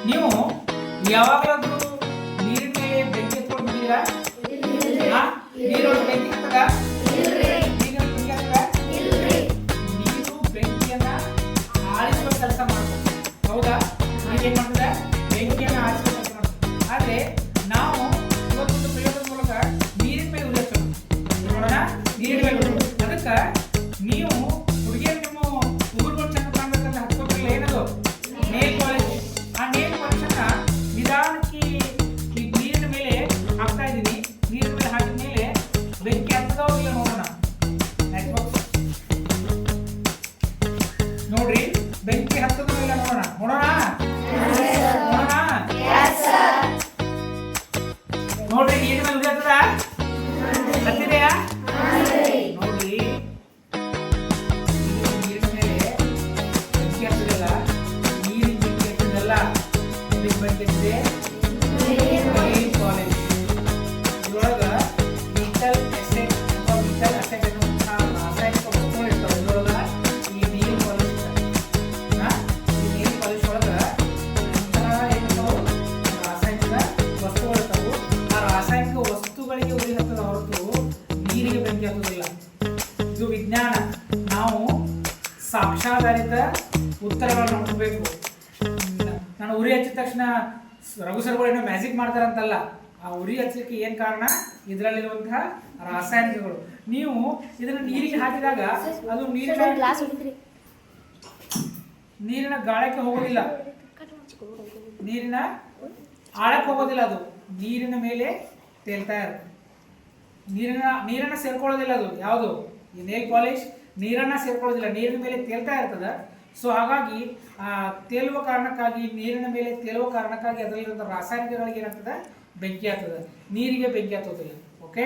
ನೀವು ಯಾವಾಗಲಾದ್ರೂ ನೀರಿನ ಮೇಲೆ ಬೆಂಕಿ ಎತ್ಕೊಂಡಿದ್ದೀರಾ? ನೀರೊಳಗೆ ಬೆಂಕಿ ಹತ್ತದ? ನೀರು ಬೆಂಕಿಯನ್ನ ಆರಿಸುವ ಕೆಲಸ ಮಾಡುತ್ತೆ. ಹೌದಾ? ನೀವೇನ್ ಮಾಡ್ತದೆ? ಬೆಂಕಿಯನ್ನ ಆರಿಸುವ ಕೆಲಸ ಮಾಡುತ್ತೆ. ಆದ್ರೆ ನಾವು ಇವತ್ತೊಂದು ಪ್ರಯೋಗದ ಮೂಲಕ ನೀರಿನ ಮೇಲೆ ಉರಿ ಹಚ್ಚೋಣ. ನೋಡೋಣ, ನೀರಿನ ಮೇಲೆ ಉರಿ. ಅದಕ್ಕೆ ನೀವು ಹುಡುಗಿಯರು ನಿಮ್ಮ ಉಗುರುಗಳು ಚೆಂದ ಕಾಣ್ಬೇಕಂತ ಹಚ್ಕೋತಿರಲಿಲ್ಲ. ಏನದು? Nail polish. ಆ ನೇಲ್ ಪಾಲಿಶ್ ಅನ್ನ ನಿಧಾನಕ್ಕೆ ಈ ನೀರಿನ ಮೇಲೆ ಹಾಕ್ತಾ ಇದ್ದೀನಿ. ನೀರಿನ ಮೇಲೆ ಹಾಕಿದ ಮೇಲೆ ಬೆಂಕಿ ಹತ್ತದೋ ಇಲ್ಲ ನೋಡೋಣ. ನೋಡ್ರಿ, ಬೆಂಕಿ ಹತ್ತದೋ ಇಲ್ಲ ನೋಡೋಣ. ನೋಡೋಣ ನೋಡ್ರಿ, ನೀರಿನ ಮೇಲೆ ಉರಿ ಹತ್ತದ? ಹತ್ತಿದೆಯಾ? ನೋಡ್ರಿ, ನೀರಿನ ಮೇಲೆ ಬೆಂಕಿ ಹತ್ತದಲ್ಲ, ನೀರಿನ ಬೆಂಕಿ ಹತ್ತದಲ್ಲ. ಇದಕ್ಕೆ ಬೆಂಕಿ ಹತ್ತಿದೆ ನೇಲ್ ಪಾಲಿಶ್. ಇದ್ರೊಳಗ ಮೆಟಲ್ ಅಸೆಟ್ ಅಥವಾ ಮೆಟಲ್ ಅಸೆಟ್ ಅನ್ನುವಂತಹ ರಾಸಾಯನಿಕ ವಸ್ತುಗಳು ಇರ್ತಾವೆ. ಇದ್ರೊಳಗ ಈ ನೇಲ್ ಪಾಲಿಶ್ ಈ ನೇಲ್ ಪಾಲಿಶ್ ಒಳಗ ಏನಿರ್ತಾವು? ರಾಸಾಯನಿಕ ವಸ್ತುಗಳು ಇರ್ತಾವು. ಆ ರಾಸಾಯನಿಕ ವಸ್ತುಗಳಿಗೆ ಉರಿ ಹತ್ತದ ಹೊರತು ನೀರಿಗೆ ಬೆಂಕಿ ಹತ್ತೋದಿಲ್ಲ. ಇದು ವಿಜ್ಞಾನ. ನಾವು ಸಾಕ್ಷ್ಯಾಧಾರಿತ ಉತ್ತರಗಳನ್ನು ಹುಡುಕಬೇಕು. ನಾನು ಉರಿ ಹಚ್ಚಿದ ತಕ್ಷಣ ರಘು ಸರ್ಗಳು ಏನೋ ಮ್ಯಾಜಿಕ್ ಮಾಡ್ತಾರಂತಲ್ಲ. ಆ ಉರಿ ಹಚ್ಚಲಿಕ್ಕೆ ಏನು ಕಾರಣ? ಇದರಲ್ಲಿರುವಂತಹ ರಾಸಾಯನಿಕಗಳು. ನೀವು ಇದನ್ನು ನೀರಿಗೆ ಹಾಕಿದಾಗ ಅದು ನೀರಿನ ಗಾಳಕ್ಕೆ ಹೋಗೋದಿಲ್ಲ, ನೀರಿನ ಆಳಕ್ಕೆ ಹೋಗೋದಿಲ್ಲ. ಅದು ನೀರಿನ ಮೇಲೆ ತೇಲ್ತಾ ಇರುತ್ತೆ. ನೀರನ್ನ ಸೇರ್ಕೊಳ್ಳೋದಿಲ್ಲ. ಅದು ಯಾವುದು? ಈ ನೇಲ್ ಪಾಲಿಶ್ ನೀರನ್ನ ಸೇರ್ಕೊಳ್ಳೋದಿಲ್ಲ, ನೀರಿನ ಮೇಲೆ ತೇಲ್ತಾ ಇರ್ತದೆ. ಸೊ ಹಾಗಾಗಿ ತೇಲುವ ಕಾರಣಕ್ಕಾಗಿ, ನೀರಿನ ಮೇಲೆ ತೇಲುವ ಕಾರಣಕ್ಕಾಗಿ ಅದರಲ್ಲಿರುವಂಥ ರಾಸಾಯನಿಕಗಳಿಗೆ ಏನಾಗ್ತದೆ? ಬೆಂಕಿ ಆಗ್ತದೆ. ನೀರಿಗೆ ಬೆಂಕಿ ಹತ್ತೋದಿಲ್ಲ. ಓಕೆ.